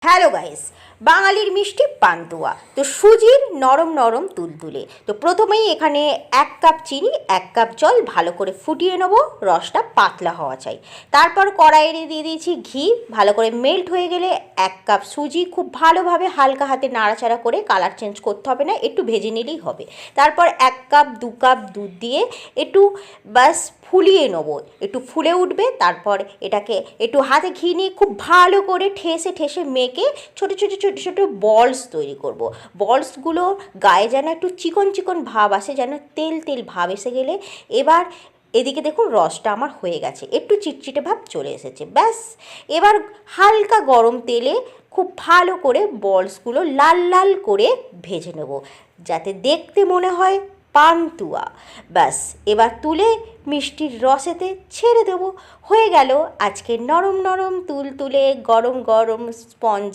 Hello guys, বাঙালির মিষ্টি পান্তুয়া। তো সুজির নরম নরম তুলতুলে। তো প্রথমেই এখানে 1 কাপ চিনি 1 কাপ জল ভালো করে ফুটিয়ে নেবো, রসটা পাতলা হওয়া চাই। তারপর কড়াইয়ে দিয়ে দিয়েছি ঘি, ভালো করে মেল্ট হয়ে গেলে 1 কাপ সুজি খুব ভালোভাবে হালকা হাতে নাড়াচাড়া করে, কালার চেঞ্জ করতে হবে না, একটু ভেজে নিলেই হবে। তারপর 1 কাপ 2 কাপ দুধ দিয়ে একটু বাস ফুলিয়ে নেবো, একটু ফুলে উঠবে। তারপর এটাকে একটু হাতে ঘি নিয়ে খুব ভালো করে ঠেসে ঠেসে মেখে ছোটো ছোটো ছোটো ছোটো বলস তৈরি করব। বলসগুলো গায়ে যেন একটু চিকন চিকন ভাব আসে, যেন তেল তেল ভাব এসে গেলে এবার এদিকে দেখুন রসটা আমার হয়ে গেছে, একটু চিটচিটে ভাব চলে এসেছে। ব্যাস এবার হালকা গরম তেলে খুব ভালো করে বলসগুলো লাল লাল করে ভেজে নেব, যাতে দেখতে মনে হয় পান্তুয়া। ব্যাস এবার তুলে মিষ্টির রসেতে ছেড়ে দেবো। হয়ে গেল আজকে নরম নরম তুলতুলে গরম গরম স্পঞ্জ